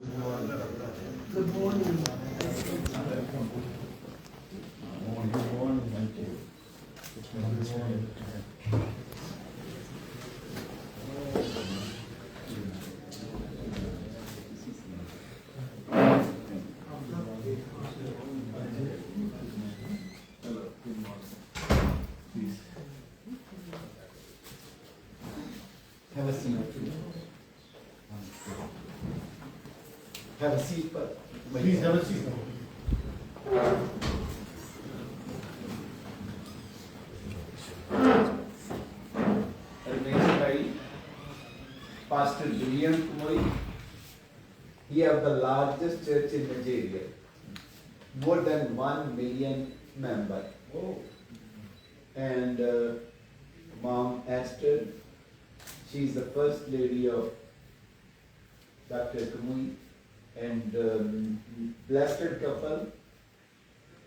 Good morning. Have a seat. Have a seat, but Please have a seat. Ramesh Bhai, Pastor W F KUMUYI, he have the largest church in Nigeria, more than 1 million members. Oh. And Mom Esther, she is the first lady of Dr. KUMUYI, and blessed couple.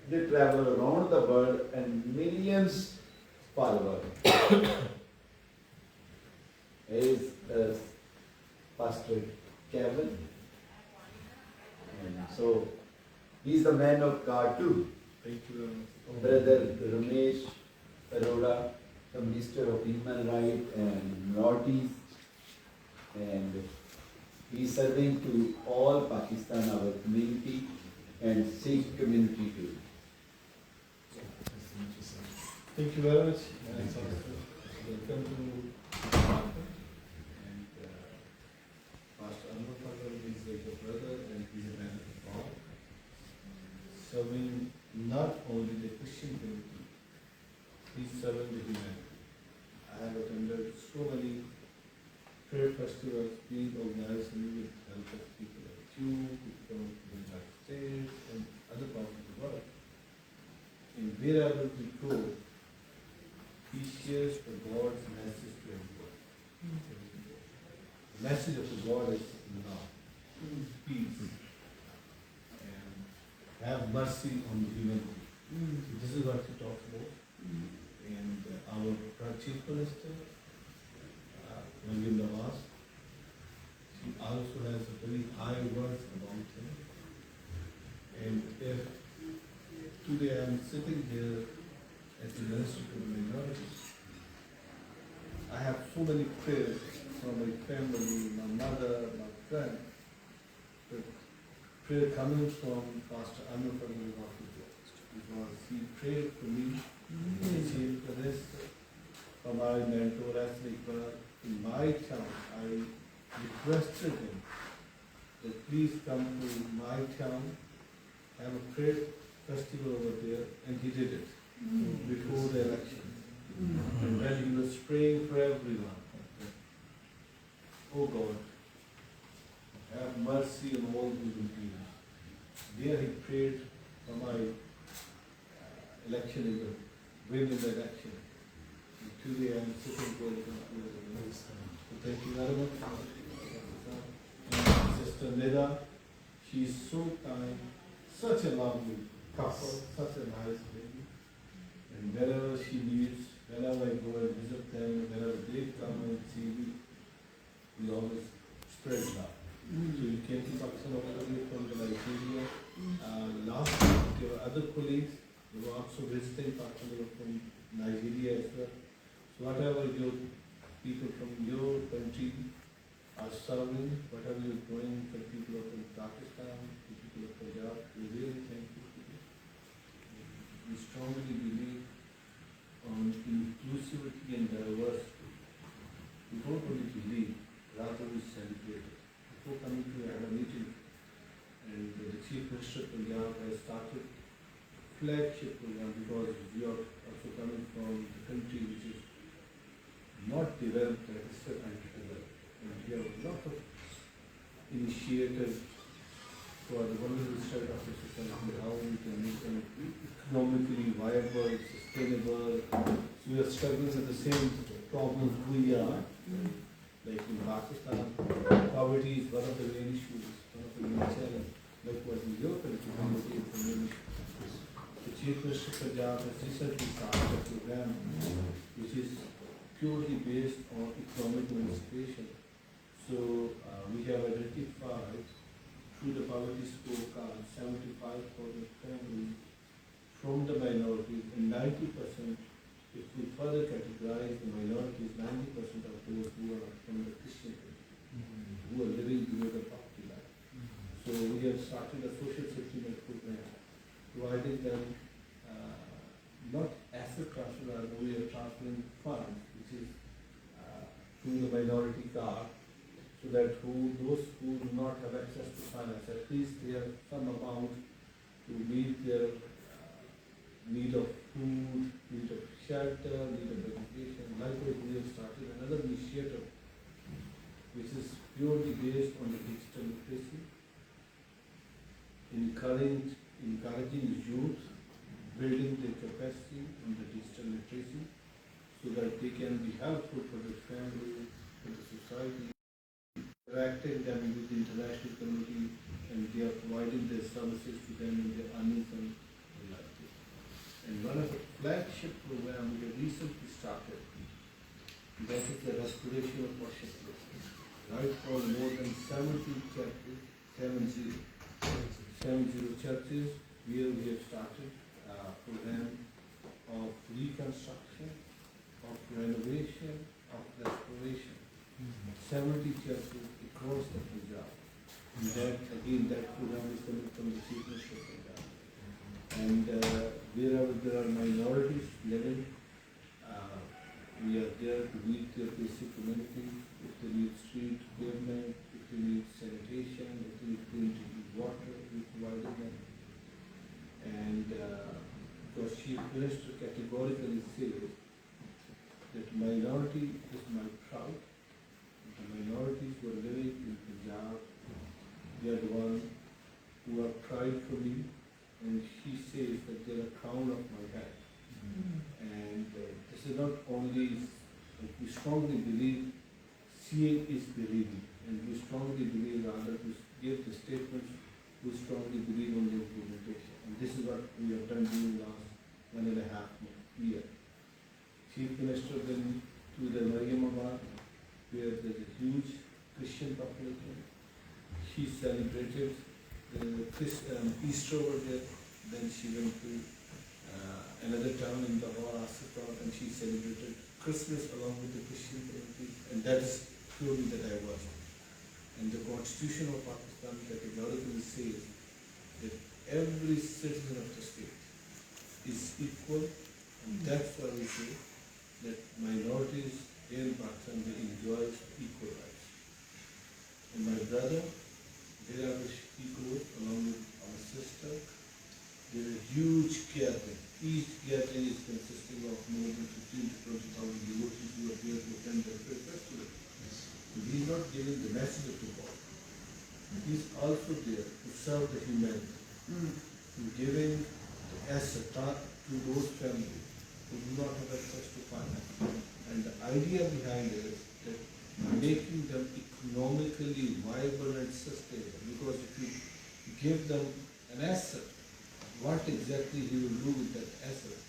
They travel around the world and millions followers. Is Pastor Kevin, and so he's the man of God too. Thank you. Brother Ramesh Arora, the Minister of Human Rights and Minorities, and he's serving to all Pakistan, our community, and Sikh community too. Thank you very much. Welcome to and Pastor Arora is like a brother and he's a man of God, serving not only the Christian community, he's serving the humanity. I have attended so many prayer festivals being organized with the help of people like you, people from the United States and other parts of the world. And wherever we go, he shares the God's message to everyone. The message of the God is love, peace, and have mercy on the humanity. This is what he talks about. And our Chief Minister, William Nawaz, she also has a very high words about him. And if today I am sitting here as the Minister to the minorities, I have so many prayers from my family, my mother, my friend, but prayer coming from Pastor Arora because he prayed for me, he said for this, for my mentor as well. In my town, I requested him that please come to my town, have a prayer festival over there, and he did it before the election. And when he was praying for everyone, oh God, have mercy on all human beings. There he prayed for my election, win in the election. And today I am sitting here. So thank you very much. And Sister Nida, she is so kind, such a lovely couple, such a nice lady. And wherever she lives, whenever I go and visit them, whenever they come and see me, we always spread love. So you came to Pakistan already from the Nigeria. Last week there were other colleagues who were also visiting Pakistan from Nigeria as well. So whatever your people from your country are serving, whatever you're doing for people of Pakistan, people of Punjab, we really thank you for this. We strongly believe on inclusivity and diversity. We don't only believe, rather we celebrate it. Before coming to our meeting, and the Chief Minister of Punjab has started flagship program because we are also coming from the country which is not developed at a certain level. And we have a lot of initiatives for the vulnerable side of the society, how we can make them economically viable, sustainable. So we are struggling with the same problems we are. Like in Pakistan, poverty is one of the main issues, one of the main challenges. Likewise in your country, poverty is the main issue. The Chief Minister of Punjab has recently started a program which is purely based on economic emancipation. So we have identified through the poverty scorecard, 75,000 families from the minorities, and 90%, if we further categorize the minorities, 90% of those who are from the Christian community, who are living below the poverty line. So we have started a social safety net program, providing them not asset transfer, but we are transferring funds, which is through the minority card, so that those who do not have access to finance, at least they have some amount to meet their need of food, need of shelter, need of education. Likewise, we have started another initiative which is purely based on the digital literacy, encouraging youth, building their capacity on the digital literacy so that they can be helpful for the family, for the society, interacting them with the international community, and they are providing their services to them and their earning some livelihood. And one of the flagship programs we have recently started, that is the restoration of worship places. Right from more than 70 churches, 70 churches, where we have started a program of reconstruction, of renovation, of restoration. 70 churches across the Punjab. And that program is coming from the Chief Minister of Punjab. And wherever there are minorities living, we are there to meet their basic amenities. If they need street pavement, if they need sanitation, if they need clean drinking water, we provide them. And because Chief Minister categorically says that minority is my pride. The minorities who are living in Punjab, they are the ones who are pride for me, and she says that they are a crown of my head. And this is not only, we strongly believe seeing is believing, and we strongly believe rather to give the statements, we strongly believe on the implementation. And this is what we have done during the last 1.5 years. Chief Minister then to the Mariamabad, where there is a huge Christian population. She celebrated the Easter over there. Then she went to another town in the Asatra, and she celebrated Christmas along with the Christian community. And that is purely the diversity. And the Constitution of Pakistan categorically says that every citizen of the state is equal, and that's why we say that minorities in Pakistan, they enjoy equal rights. And my brother, wherever he goes, along with our sister, there is a huge gathering. Each gathering is consisting of more than 15 to 20,000 devotees who are here to attend the festival. So he is not giving the message of the God. He is also there to serve the humanity, to giving the asset to those families who do not have access to finance. And the idea behind it is that making them economically viable and sustainable. Because if you give them an asset, what exactly he will do with that asset?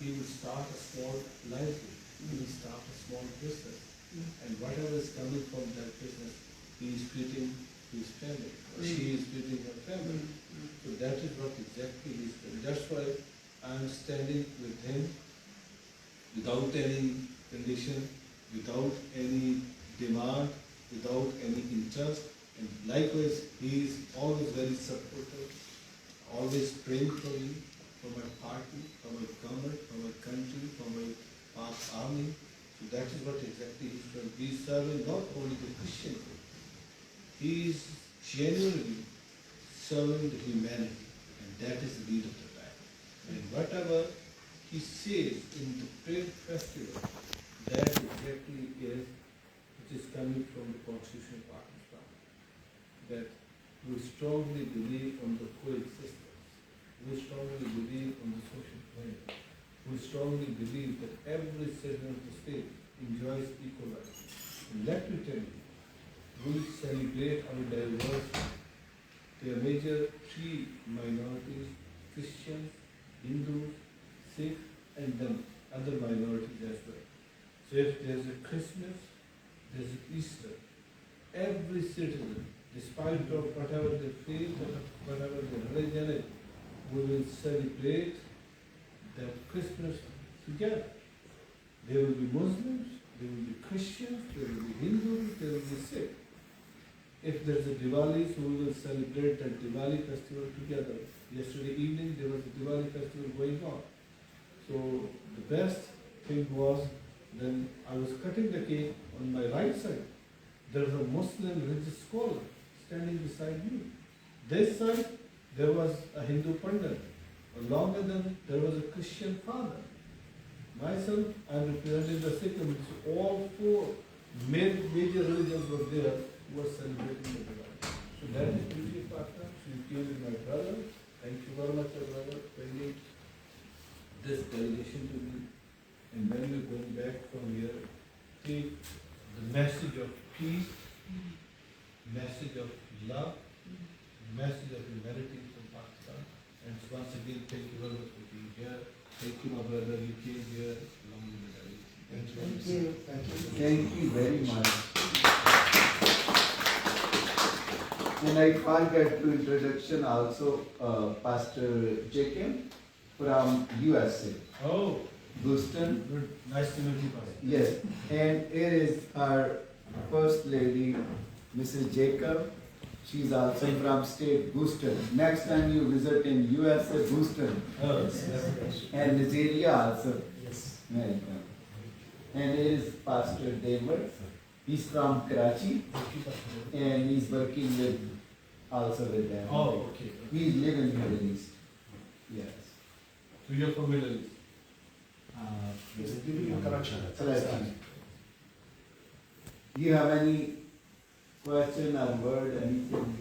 He will start a small livelihood. He will start a small business. And whatever is coming from that business, he is feeding his family, or she is feeding her family. So that is what exactly he is doing. That's why I am standing with him without any condition, without any demand, without any interest. And likewise, he is always very supportive, always praying for me, for my party, for my government, for my country, for my past army. So that is what exactly he is doing. He is serving not only the Christian faith, he is genuinely serving the humanity, and that is the need of the time. And whatever he says in the prayer festival, that exactly is, which is coming from the Constitution of Pakistan, that we strongly believe on the coexistence, we strongly believe on the social planning, we strongly believe that every citizen of the state enjoys equal rights. And let me tell you, we celebrate our diversity. There are major 3 minorities: Christians, Hindus, Sikh, and then other minorities as well. So if there's a Christmas, there's an Easter, every citizen despite of whatever they feel, whatever their religion is, we will celebrate that Christmas together. There will be Muslims, there will be Christians, there will be Hindus, there will be Sikhs. If there's a Diwali, so we will celebrate that Diwali festival together. Yesterday evening there was a Diwali festival going on. So the best thing was, then I was cutting the cake on my right side. There's a Muslim religious scholar standing beside me. This side there was a Hindu pandit. Along with them there was a Christian father. Myself, I'm representing the Sikh community. So all four major religions were there who were celebrating the Diwali. So that is beauty of Pakistan. So you came with my brother. Thank you very much, brother, for bringing this delegation to me. And when we're going back from here, take the message of peace, message of love, message of humanity from Pakistan. And once again, thank you very much for being here. Thank you, my brother. You came here along with the delegation. Thank you. Thank you. Thank you very much. And I forgot to introduction also Pastor Jacob from USA, Oh, Houston. good. Nice to meet you, Pastor. Yes, and here is our First Lady, Mrs. Jacob. She's also from state Houston. Next time you visit in USA, Houston, Oh, yes. Yes. and Nigeria also. Yes. Welcome. And here is Pastor David. He's from Karachi Thank you, Pastor. and he's working with also with them. Oh, okay. We live in Middle East. Yes. So you're from Middle East? Yes, giving you correction. Karachi. Do you have any question or word, anything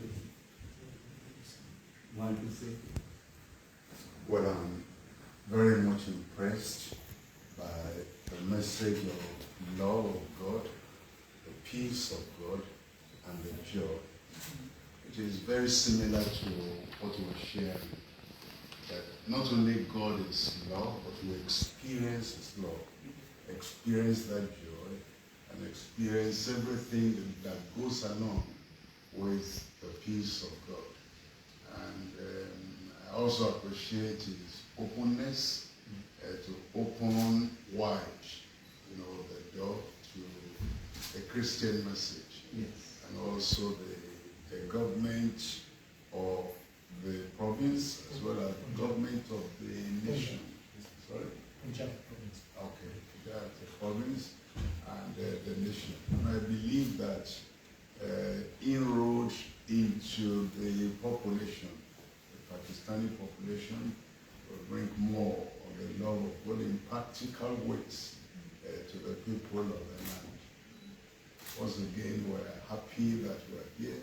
you want to say? Well, I'm very much impressed by the message of love of God, the peace of God, and the joy. It is very similar to what we were sharing, that not only God is love, but we experience His love, experience that joy, and experience everything that goes along with the peace of God. And I also appreciate His openness to open wide, the door to the Christian message, Yes. and also the government of the province as well as the government of the nation. Sorry? Punjab province. Okay, that the province and the nation. And I believe that inroad into the population, the Pakistani population, will bring more of the love of God in practical ways to the people of the land. Once again, we're happy that we're here.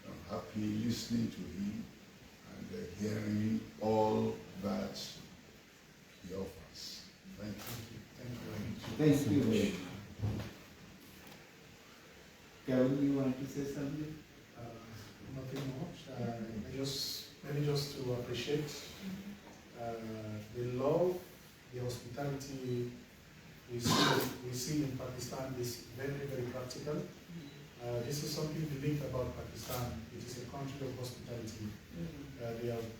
I'm happy listening to him and hearing all that he offers. Thank you. Thank you very much. Kevin, you want to say something? Nothing much. Maybe just to appreciate the love, the hospitality we see in Pakistan is very, very practical. This is something unique about Pakistan. It is a country of hospitality.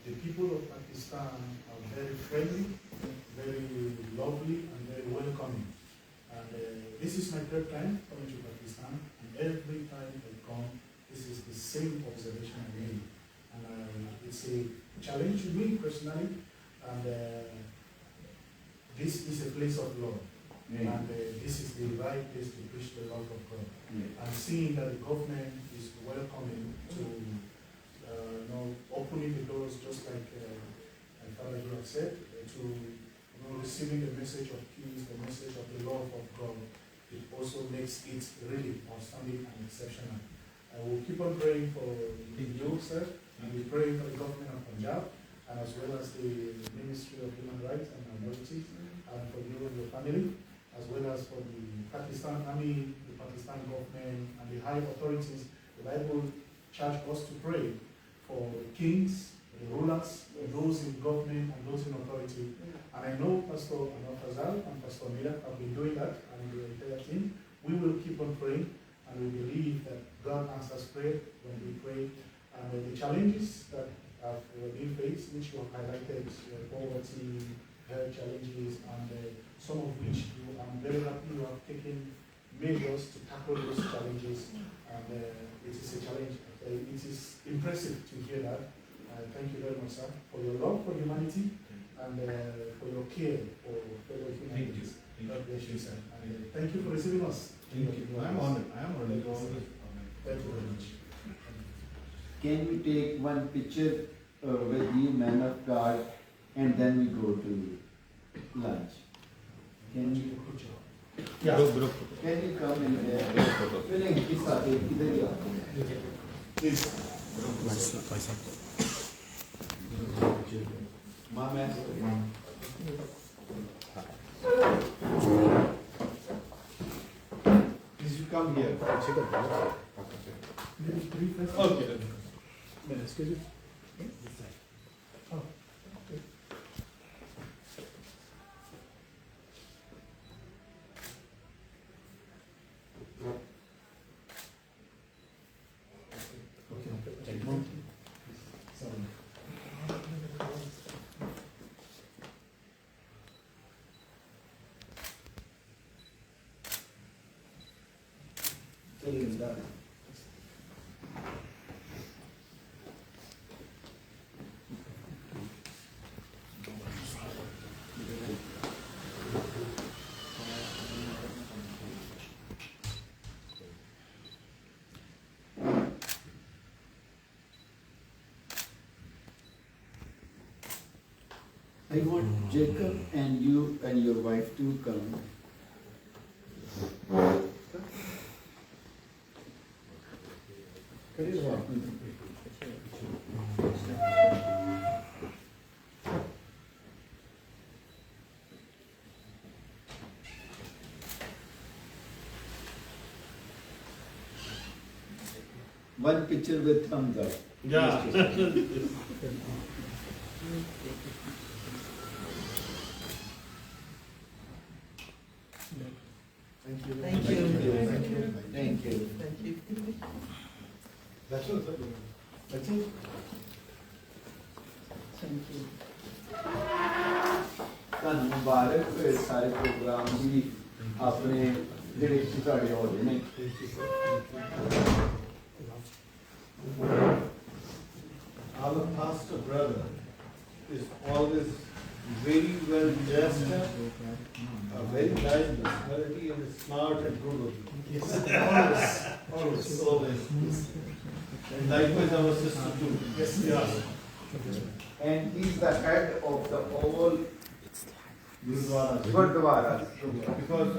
The people of Pakistan are very friendly, very lovely, and very welcoming. And this is my third time coming to Pakistan, and every time I come, this is the same observation I made. And it's a challenge to me personally, and this is a place of love. And this is the right place to preach the love of God. And seeing that the government is welcoming to opening the doors, just like Father you have said, to receiving the message of peace, the message of the love of God, it also makes it really outstanding and exceptional. I will keep on praying for you, sir, and we pray for the government of Punjab, and as well as the Ministry of Human Rights and Minorities, and for you and your family, as well as for the Pakistan Army, the Pakistan government, and the high authorities. The Bible charges us to pray for the kings, the rulers, those in government, and those in authority. And I know Pastor Fazal and Pastor Mira have been doing that, and the entire team. We will keep on praying, and we believe that God answers prayer when we pray. And the challenges that have been faced, which you have highlighted, poverty, health challenges, and some of which I'm very happy you have taken measures to tackle those challenges, and it is a challenge. It is impressive to hear that. Thank you very much, sir, for your love for humanity and for your care for fellow human beings. God bless you, sir. And thank you for receiving us. Thank you. I'm honored. I'm honored. Thank you very much. Can we take one picture with you, man of God, and then we go to lunch? Can you? Yeah. Can you come in there? Please. Mama. Please you come here. Okay. Excuse me. Oh, okay. I want Jacob and you and your wife to come. One picture with thumbs up. Yeah. Thank you. Thank you. Thank you. Thank you. Thank you. That's all. That's it. Thank you. ਤੁਹਾਨੂੰ ਮੁਬਾਰਕ ਫਿਰ ਸਾਰੇ programme ਵੀ ਆਪਣੇ ਜਿਹੜੇ ਤੁਹਾਡੇ ਹੋ ਰਹੇ ਨੇ Our pastor brother is always very well dressed up, a very nice personality, and smart and good looking. Yes. Always. Always. And likewise our sister too. Yes. Yeah. and he's the head of the all Gurdwara. Gurdwaras. Because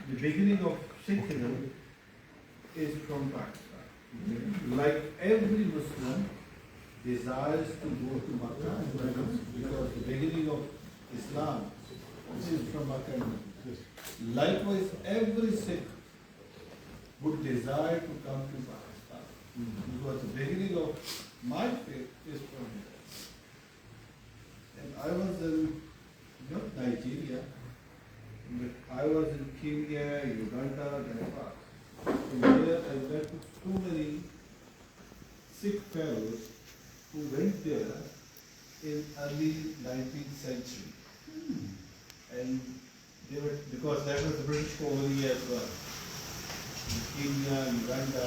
the beginning of Sikhism is from Pakistan. Like every Muslim desires to go to Makkah and Medina, because the beginning of Islam is from Makkah and Medina. Likewise, every Sikh would desire to come to Pakistan, because the beginning of my faith is from here. And I was in not Nigeria, but I was in Kenya, Uganda, Nepal. And there I met with so many Sikh fellows who went there in early 19th century. And they were, because that was the British colony as well. In Kenya, Uganda,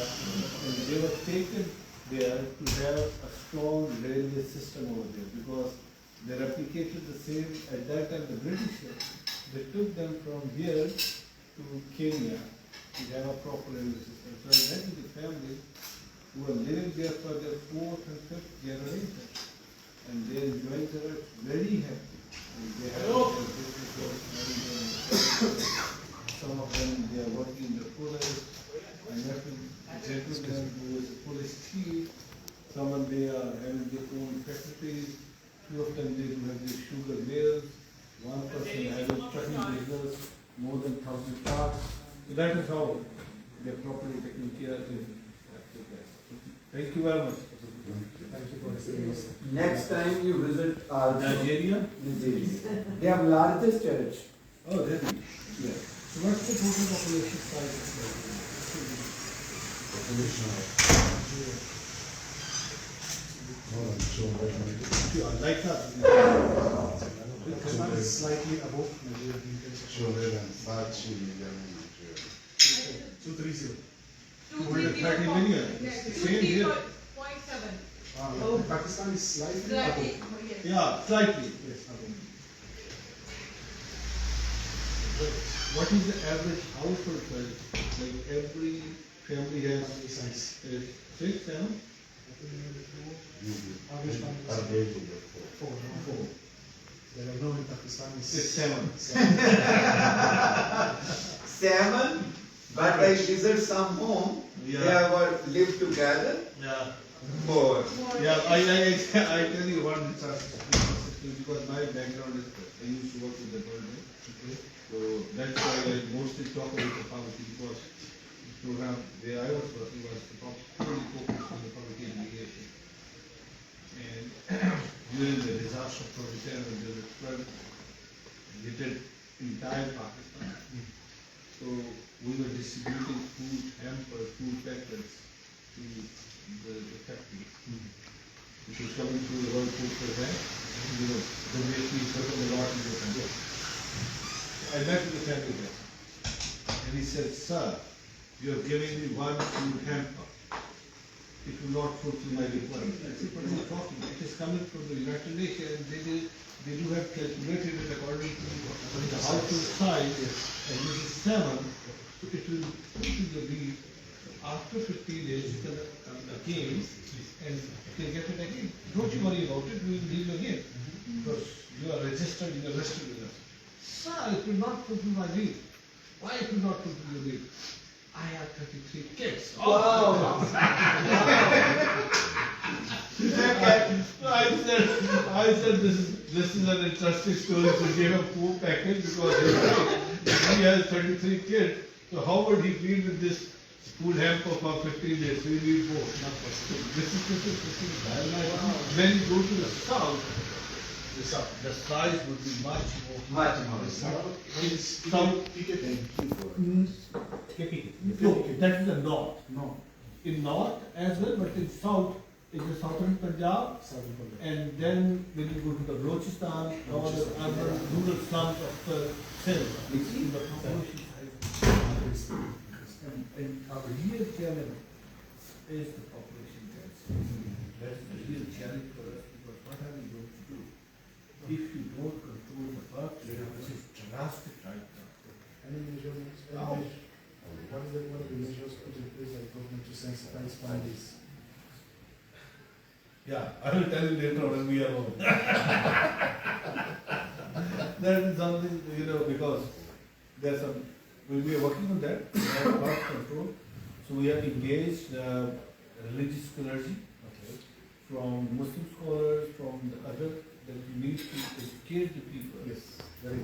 and they were taken there to have a strong railway system over there, because they replicated the same at that time. The British, they took them from here to Kenya to have a proper railway system. So I met with the family who were living there for their 4th and 5th generation, and they enjoyed their life very happy. And they have their business, some of them they are working in the police. I met with a gentleman who is a police chief. Some of them are having their own factories. Two of them they do have their sugar mills. One person having trucking business, more than 1,000 trucks. So that is how they are properly taken care of. Thank you very much. Thank you for receiving us. Next time you visit Nigeria? Nigeria. They have largest church. Oh, really? Yes. So what's the total population size of Nigeria? More than 200 Yeah, like that. Pakistan is slightly above Nigeria in terms of 230 million in Nigeria. 230. 230 million. Yes, Same here. 230.7. Oh, Pakistan is slightly above. Yes. Yeah, slightly. Yes, above. What is the average household size? Like every family has Family size. 6, 7, I think maybe Average Average of the four. 4. No? 4. There are no in Pakistan is 6, 7. 7, but I visit some home, they Yeah. have lived together, Yeah. 4. Yeah, I tell you one interesting because my background is I used to work with the government. Okay. So that's why I mostly talk about the poverty because the program where I was working was purely focused on the poverty alleviation. And during the disaster of 2010 when there was a flood, we did entire Pakistan. So we were distributing food hampers, food packets to the factories. Which was coming through the World Food Program. You know, the ministry is working a lot in the country. I met with the family there. And he said, sir, you are giving me one food hamper. It will not fulfill my requirement. I said, what are you talking? It is coming from the United Nations and they do have calculated it according to the household size. And this is 7, so it will fulfill the need. After 15 days, you can come again and you can get it again. Don't you worry about it, we will deal again. Because you are registered, you are registered with us. Sir, it will not fulfill my need. Why it will not fulfill your need? I have 33 kids. Wow. I said this is an interesting story to give a poor package because he has 33 kids. So how would he feed with this food hamper for 15 days? We need more. This is when you go to the south, the size would be much more. Much more. No, that is the north. No. In north as well, but in south, it is southern Punjab. Southern Punjab. And then when you go to the Balochistan, all the urban rural slums of the Sindh, the population size. And our real challenge is the population density. That's the real challenge for us because what are we going to do? If you don't control the birth rate, which is drastic right now. Any measurements? What are the measures put in place by the government to sensitize families? Yeah, I will tell you later when we are home. That is something, because there's some, we are working on that, we have birth control. So we have engaged religious clergy from Muslim scholars, from the other, that you need to educate the people. Yes. That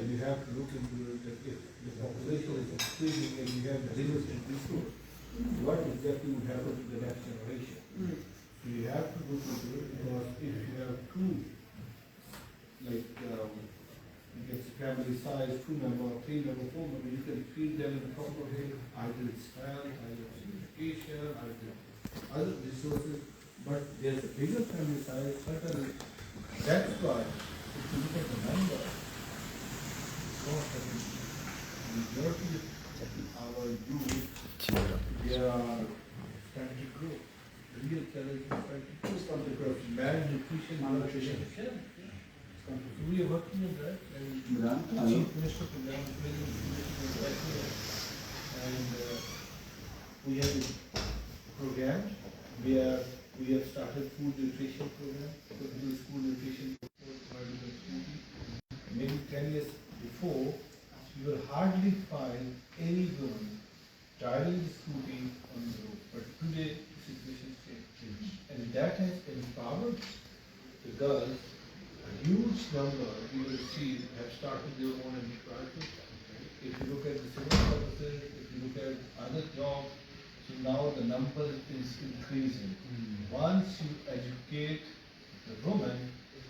you have to look into it, that if the population is increasing and you have the limited resource, what exactly will happen to the next generation? So you have to look into it because if you have two, like, you get family size, 2-member, 3-member, 4-member, you can feed them in a proper way, either it's health, either it's education, either other resources, but there's a bigger family size, certainly. That's why, if you look at the number, majority of our youth, they are trying to grow. The real challenge is trying to grow because malnutrition, Malnutrition. So we are working on that and the Chief Minister of Punjab is very right here. And we have this program where we have started food nutrition program, particularly school nutrition provided by Scooty. Maybe 10 years before, you will hardly find any woman driving the Scooty on the road. But today, the situation is changed. And that has empowered the girls. A huge number, you will see, have started their own enterprises. If you look at the civil services, if you look at other jobs, so now the number is increasing. Once you educate the woman,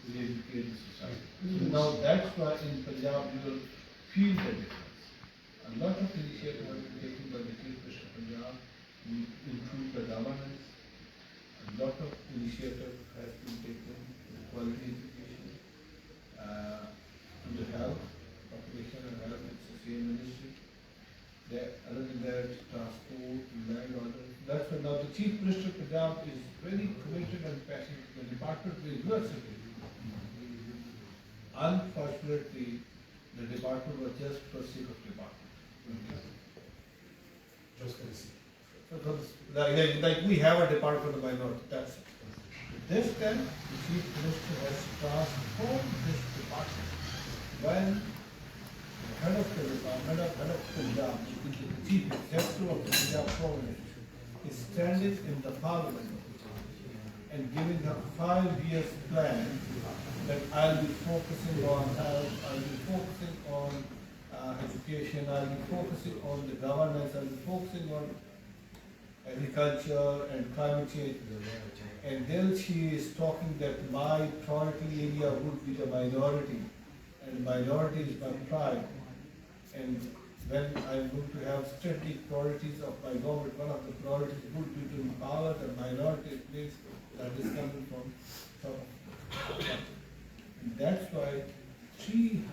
you educate the society. So now that's why in Punjab you will feel the difference. A lot of initiatives are taken by the Chief Minister of Punjab improve the governance. A lot of initiative has been taken in quality education, under health, population and health and social ministry. Other than that, transport, land order. That's why now the Chief Minister of Punjab is very committed and passionate to the Department of University. Unfortunately, the department was just for sake of department. Just for the sake. Like we have a department for the minority, that's it. This time, the Chief Minister has transformed this department. When the head of the department, head of Punjab, the Chief Executive of the Punjab province, is standing in the parliament and giving a 5 year plan that I'll be focusing on health, I'll be focusing on education, I'll be focusing on the governance, I'll be focusing on agriculture and climate change. And then she is talking that my priority area would be the minority, and minority is my pride. And when I'm going to have strategic priorities of my government, one of the priorities would be to empower the minority place that is coming from South. And that's why 300%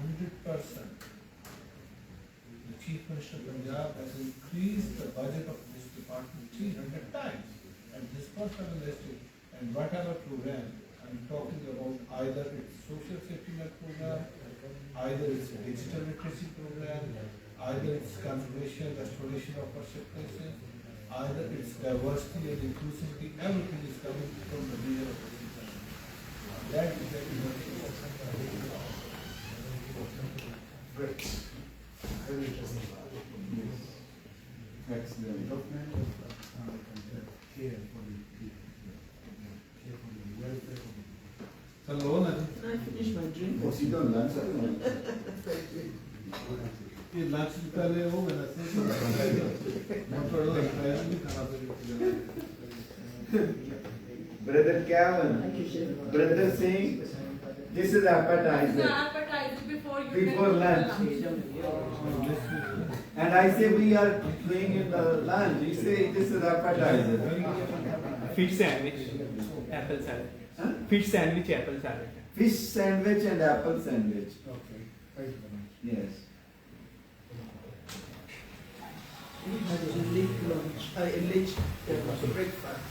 the Chief Minister of Punjab has increased the budget of this department 300 times. And this first time listed, and whatever program, I'm talking about either it's social safety net program, either it's digital literacy program, either it's conservation, restoration of worship places, either it's diversity and inclusivity, everything is coming from the vision of the city. That is the Great. Very interesting. Excellent. Care for the people. Care for the welfare of the people. So, Lona, I finished my drink. What's he done, lunch? ये lunch से पहले हो गया ना से Brother Kevin, Brother Singh, this is appetizer. Appetizer before Before lunch. And I say we are doing in the lunch. You say this is appetizer. Fish sandwich, apple salad. Huh? Fish sandwich, apple salad. Fish sandwich and apple sandwich. Okay. Thank you very much. Yes. We had a late lunch, late breakfast.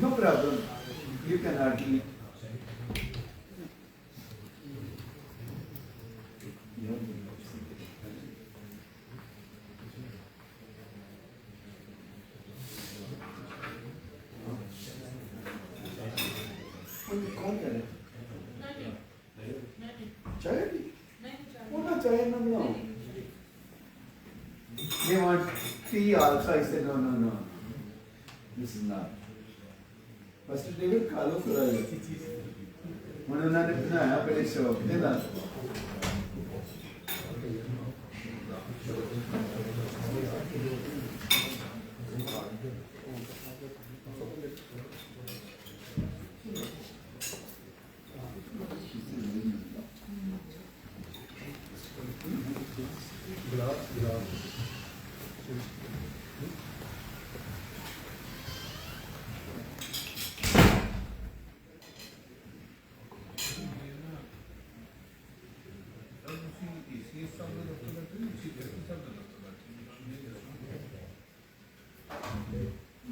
No problem. You can hardly. कौन कह रहे? चाय भी? वो ना चाय ना बनाओ. They want tea also. I said no. This is not. Pastor David खा लो पूरा ये. उन्होंने बनाया बड़े शौक से ना.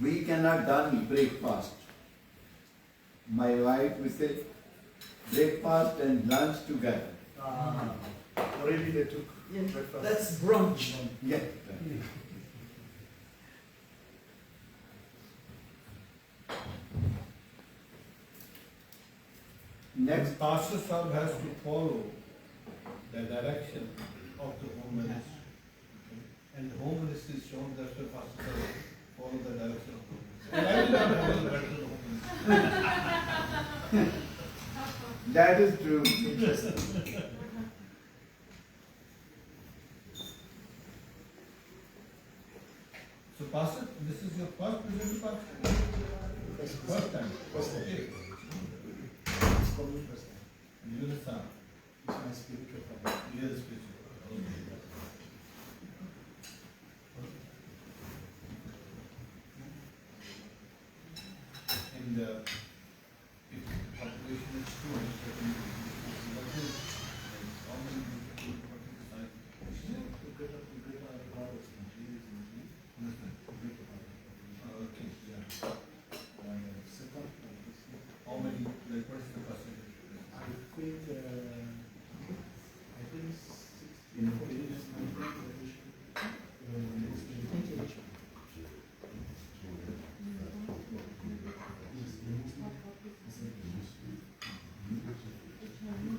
We cannot done breakfast. My wife will say breakfast and lunch together. Already they took breakfast. That's brunch. Yeah. Next, Pastor Sahib has to follow the direction of the Home Ministry. And the Home Ministry is shown that the Pastor Sahib follow the direction of the Home Ministry. And I will not follow the direction of the Home Ministry. that is true. So Pastor, this is your first visit to Pastor? First time? First time. Okay. It's coming first time. You understand? It's my spiritual father. Yes, spiritual. like what is the percentage? I think 16, 14 is my graduation. Thank you.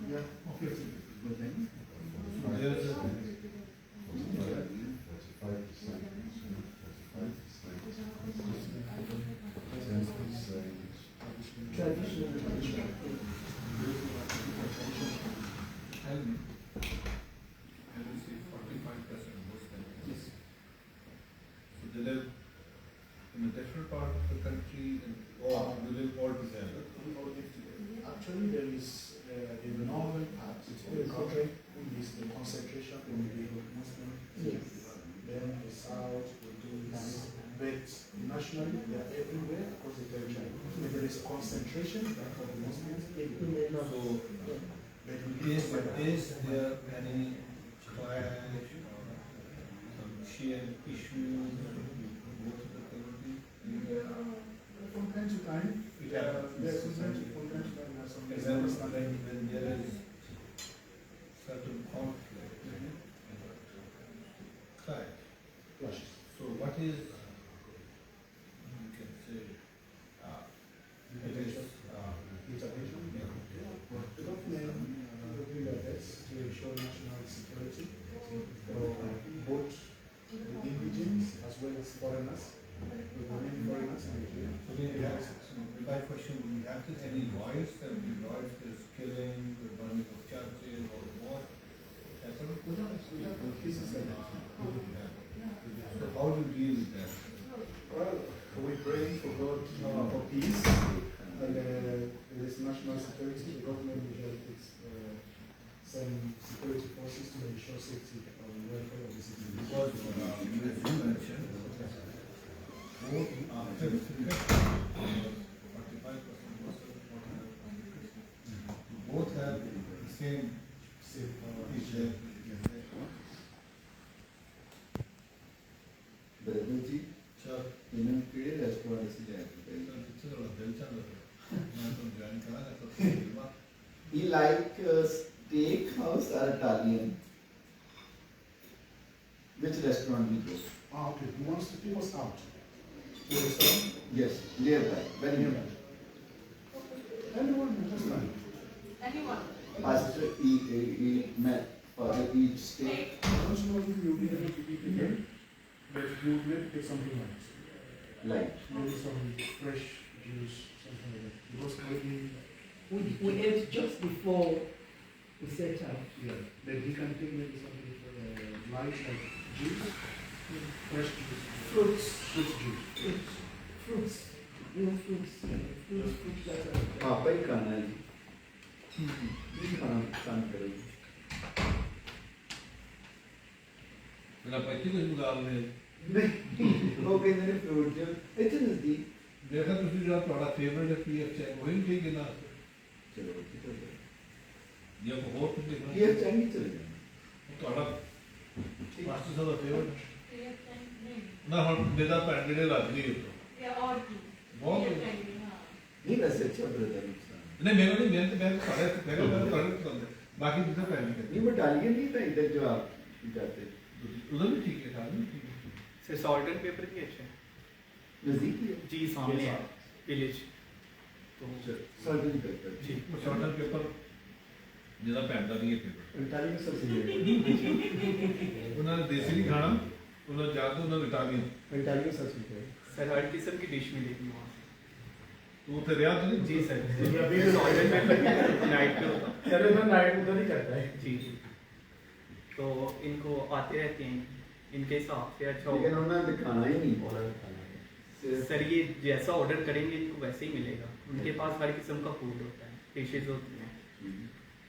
Yeah, 15. So there is a 10%. Traditional. tell me, I will say 45% Muslim. So they live in a different part of the country and or they live all together. Actually, there is in the northern part of the country, which is the concentration in the Muslim. Yes. Then the south will do this. But nationally, they are everywhere across the territory. If there is a concentration of the Muslims, In the north. So but we live is there any clash or some shared issues with both of the community? from time to time, It happens. there is from time to time there are some And then misunderstanding. when there is certain conflict, clash. Clashes. So what is, you can say, it is, Intervention. The government will do their best to ensure national security for both the indigenous as well as foreigners, the many foreigners in Nigeria. so we have, my question, we have any voice that the voice is killing, the burning of churches or what? Happened? We have cases like that. So how do you deal with that? Well, we pray for God for peace and there is national security. The government usually send security forces to ensure safety and welfare of the citizens. Because as you mentioned, both are 50-50, 45% Muslim, 45% Christian. Both have the same issue. Brother ji, Sure. इन्होंने किहड़े restaurant से जाया थे? Picture वाला दिल चल रहा है। मैं तो ज्वाइन करा था तो He like steakhouse or Italian? Which restaurant we go? Okay, he wants to take us out to the restaurant. Yes, nearby, very nearby. Anyone in Pakistan? Anyone? Pastor, father eat steak. I don't know if you'll be able to eat again, but you will maybe take something like Like, maybe some fresh juice, something like that. Because maybe, We ate just before we set out. yeah, then he can take maybe something light like juice, fresh juice, Fruits. fruit juice. Fruits. Real fruits. Fruits that are. पापा ही खाना है जी। नहीं खाना पसंद करेंगे। मेरा पति कुछ मुकाबले नहीं, वो कहते हैं फ्रूट जो इतने नजदीक। देखा तुझे जो तुम्हारा फेवरेट है पीएफ चाय वही ठीक है ना चलो ठीक है। ये को और कुछ देखना ये चाहिए चले जाएंगे। तुम्हारा मास्टर साहब फेवरेट ना हम मेरा पैंडेड राजनी है तो बहुत नहीं वैसे अच्छा ब्रदर नहीं मैं सारे पसंद है बाकी दूसरा पैंडेड नहीं बटालियन नहीं था इधर जो आप जाते उधर भी ठीक है था नहीं ठीक है सर सॉल्ट एंड पेपर भी अच्छा है नजदीक ही है जी सामने है विलेज तो सर्जरी करते जी शॉर्टर पेपर ਜਿਹਦਾ ਪੈਂਦਾ ਨਹੀਂ ਹੈ ਪੇਪਰ इटालियन सब सही है ਉਹਨਾਂ ਨੇ ਦੇਸੀ ਨਹੀਂ ਖਾਣਾ ਉਹਨਾਂ ਜ਼ਿਆਦਾ ਉਹਨਾਂ ਨੇ ਇਟਾਲੀਅਨ इटालियन सब सही है सर हर किस्म की डिश मिलेगी वहाँ ਤੂੰ ਉੱਥੇ ਰਿਹਾ ਤਾਂ ਨਹੀਂ जी sir salt and pepper night पे होता चलो ना नाइट उधर ही करता है जी जी तो इनको आते रहते हैं इनके हिसाब से अच्छा लेकिन होगा उन्होंने दिखाना ही नहीं ऑर्डर खाना है सर ये जैसा ऑर्डर करेंगे इनको वैसे ही मिलेगा उनके पास हर किस्म का फूड होता है डिशेज होती हैं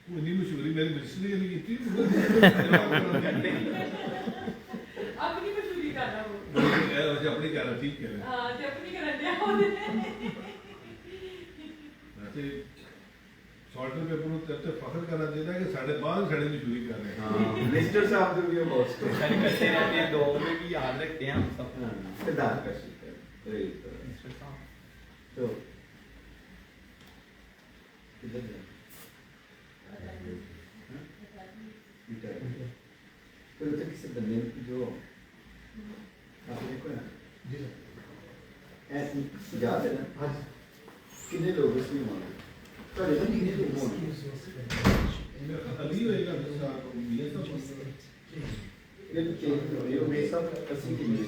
ਤੂੰ ਇੰਨੀ ਮਸ਼ਹੂਰੀ ਮੇਰੀ ਮਿਸਟਰੀ ਨਹੀਂ ਕੀਤੀ करते हैं अपनी मशहूरी करना वो। ਇਹ ਆਪਣੀ ਕਹਿ ਰਿਹਾ ਠੀਕ ਕਹਿ ਰਿਹਾ हाँ, ते अपनी करना होने। ਵੈਸੇ ਸ਼ਾਰਟਰ ਪੇਪਰ ਨੂੰ ਤੇ ਫਖਰ ਕਰਨਾ ਚਾਹੀਦਾ ਕਿ ਸਾਡੇ ਬਾਹਰ ਸਾਡੇ ਮਸ਼ਹੂਰੀ ਕਰ ਰਹੇ हाँ मिनिस्टर साहब तो भी बहुत सर करते रहते हैं दो में भी याद रखते हैं हम सब सरदार का शिकर मिस्टर साहब तो किधर जाए? फिर उसे किसी बंदे जो आपने देखो ना जी सर। ऐसे याद है ना? हाँ जी। कितने लोग इसमें होंगे? तो लेकिन कितने लोग होंगे? अभी होएगा दूसरा ये सब ये सब कसी के लिए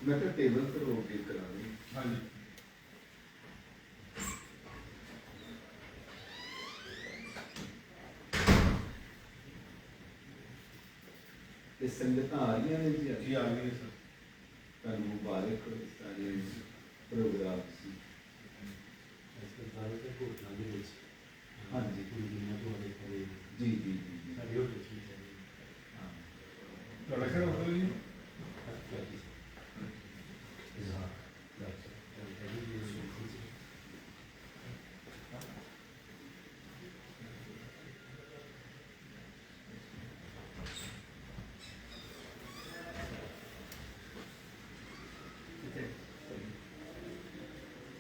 मैं तो टेबल पर रोटी करा रही हूँ। हाँ जी ये संगत आ रही है जी जी आ गए सर कल मुबारक हो सारे प्रोग्राम से हाँ जी जी जी जी हाँ लड़का होगा जी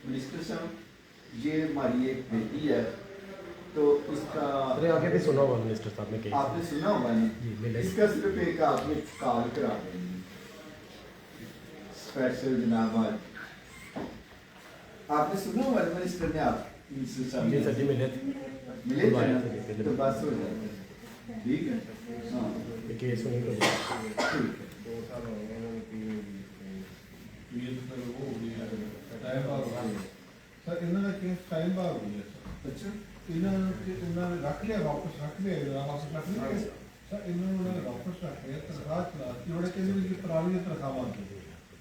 मिनिस्टर साहब ये हमारी एक बेटी है तो इसका अरे आगे भी सुना हुआ मिनिस्टर साहब ने कही आपने सुना होगा जी, नहीं मिले। इसका सिर्फ एक आपने कॉल करा देंगे स्पेशल जनाब आज आपने सुना होगा मिनिस्टर ने आप मिनिस्टर साहब जी ने सर जी मिले थे मिले थे बुलाए ना? थे, मिले थे। तो बस हो जाता है ठीक है हाँ ये केस सुनी तो ठीक है 2 साल हो गए ये तो वो हो गया टाइम बार हो गया सर इन्होंने केस टाइम बार हो गया सर अच्छा इन्होंने रख लिया वापस रख लिया वापस रख लिया सर इन्होंने वापस रख लिया तनख्वाह चला जोड़े के लिए पुरानी तनख्वाह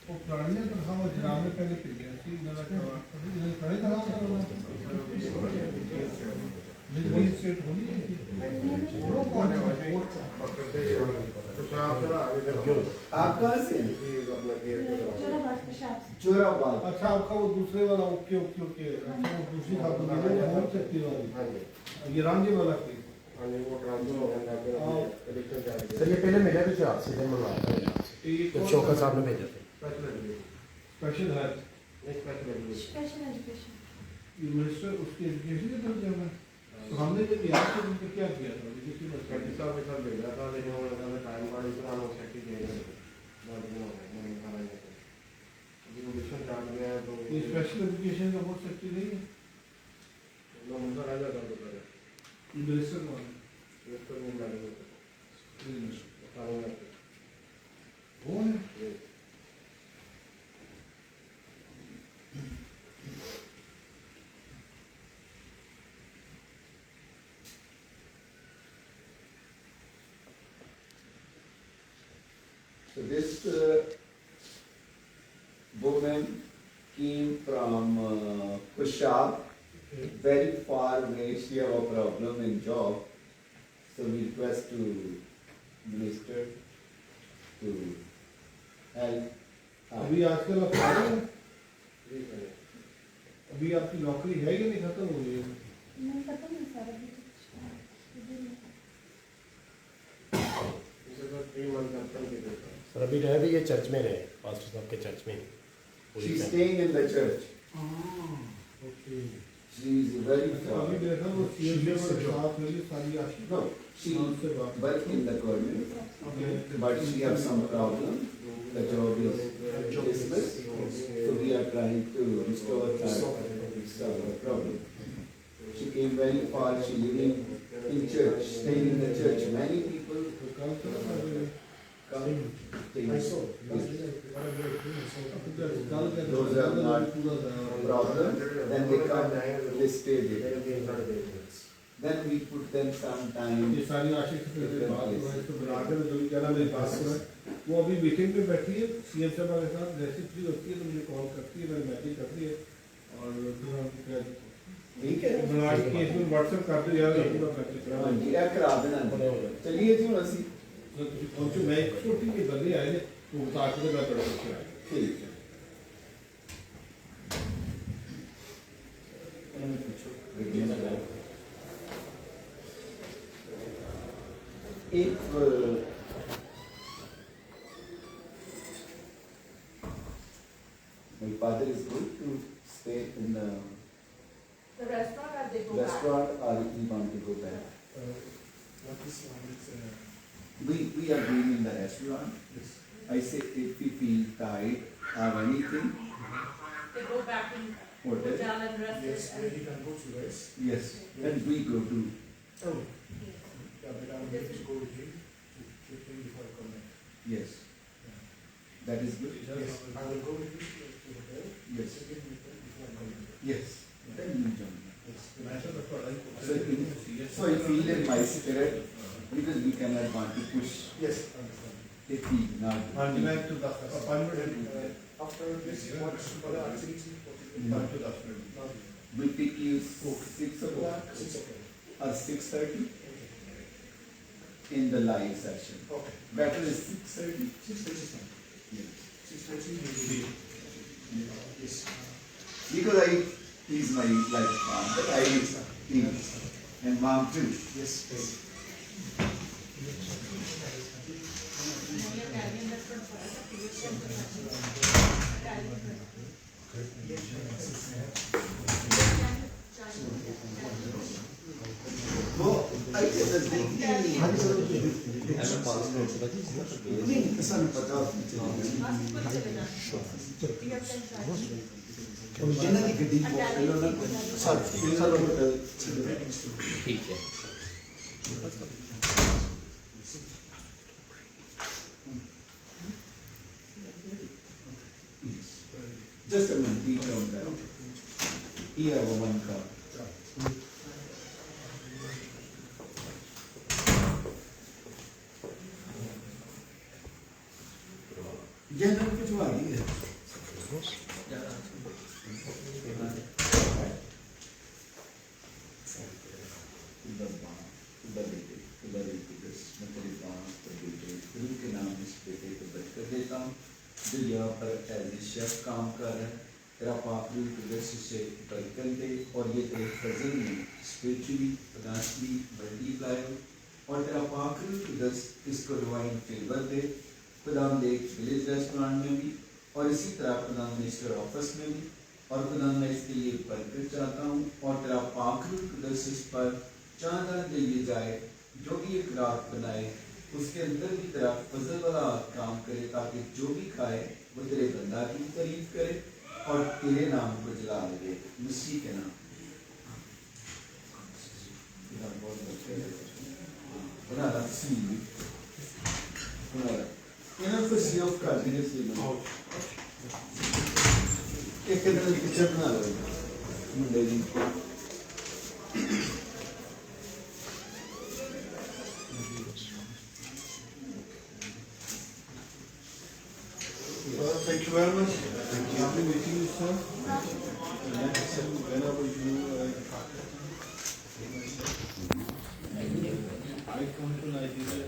वो पुरानी तनख्वाह जनाब ने पहले भेजी थी इन्होंने खड़े बिजली सेट होनी वो कौन है आप कहाँ से हैं? जोराबाद अच्छा आपका वो दूसरे वाला ओके ओके ओके अच्छा वो दूसरी खातून है होम सेफ्टी वाली ये रामजी वाला केस सर ये पहले मिले भी थे आपसे जब मंगवाया था जब शौकत साहब ने भेजा था स्पेशल हेल्थ मिनिस्टर उसकी एजुकेशन की तरफ जाना तो हमने जब याद किया तो क्या किया था किसी स्पेशल एजुकेशन का बहुत सेफ्टी नहीं है मिनिस्टर वो है So this woman came from Kushab, very far away. She have a problem in job, so we request to minister to help. अभी आजकल आप पढ़ रहे हैं अभी आपकी नौकरी है कि नहीं खत्म हो गई है सर अभी रह भी ये चर्च में रहे पास्टर साहब के चर्च में पूरी She's family। staying in the church. Okay She is very far. अभी देखा वो सीएम के साथ मेरी सारी आशी No, she work in the government, but she have some problem. The job is dismissed, so we are trying to restore her solve her problem. She came very far. She living in church, staying in the church. Many people come, stay. Those are not problem. Then they come, they stay there. Then we put them some time. ये सारी आशी से बात हुआ है तो बना के जो भी कहना मेरी बात सुना वो अभी मीटिंग में बैठी है सीएम साहब के साथ, जैसे फ्री होती है तो मुझे कॉल करती है, मैंने मैसेज करती है और फिर हम ठीक है बनाट केस में व्हाट्सएप कर दो यार अपना मैसेज करा क्या करा देना चलिए जी हम असी तो तुझे पहुंचो, मैं एक छोटी सी गल आए ने तो बता के मैं बड़ा कुछ आया ठीक है एक my father is going to stay in the restaurant or they go back? restaurant or he want to go back. What is We are doing in the restaurant. yes. I say if we feel tired or anything, They go back in hotel. hotel and rest Yes, it where and he can go to rest. Yes, and we go to. Oh. Yeah, but I'm going to go with him to him before I come back. Yes, that is good. Yes, I will go with him to the hotel. Yes. Take him with him before I come back. Yes, then you join. Yes. So I feel in my spirit because we cannot want to push Yes, I understand. if we not. हाँ जी मैं तो 10 And after this, what other activity? not to 10 minute Not We pick you 6 o'clock 6 o'clock. or 6:30 in the live session. Okay. Better is 6:30. 6:30 is fine. Yes. 6:30 will be. Yes. Because he's my life partner. I teach and mom too. Yes, please. Italian restaurant for us. Well, I did the thing. ठीक है Just a minute, he come down. Here, one cup. General कुछ वाली है के नाम इस बेटे को बच कर देता हूँ जो यहाँ पर एज ए शेफ काम कर रहा है तेरा पापड़ी से बरकत दे और ये तेरे फजल में स्पिरिचुअली फाइनेंशियली मल्टीप्लाई हो और तेरा पाखरू इसको डिवाइन फेवर दे खुदाम दे विलेज रेस्टोरेंट में भी और इसी तरह खुदाम मिनिस्टर ऑफिस में भी और खुदाम मैं इसके लिए बरकत चाहता हूँ और तेरा पाखरू इस पर चांदा दिए जाए जो भी एक रात बनाए उसके अंदर भी तेरा फजल वाला काम करे ताकि जो भी खाए वो तेरे बंदा की तारीफ करे और तेरे नाम को जला दे मसीह के नाम बना लो मुंडे जी Thank you very much. Lovely meeting you, sir. Whenever you I come to Nigeria.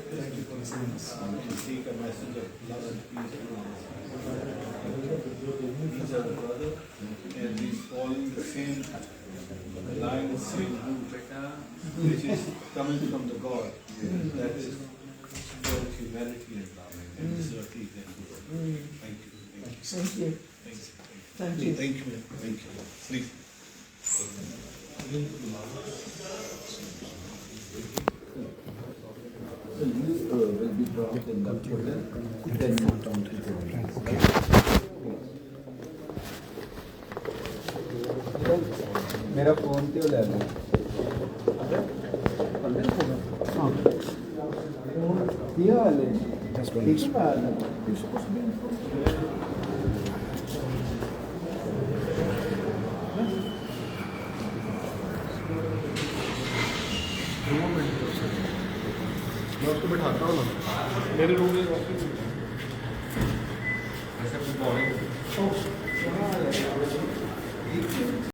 Thank you for listening. To seek a message of love and peace. Each other brother, and he's following the same line, same route, which is coming from the God. That is both humanity and love. And this is what he can do. Thank you. Thank you. Thank you. Thank you. Thank you. Thank you. Please. So you will be dropped in the hotel, then you come to the मेरा phone क्यों ले लो क्या हाल है ठीक है हाल है The moment मैं उसको बिठाता हूँ ना, मेरे रूम में ऑफिस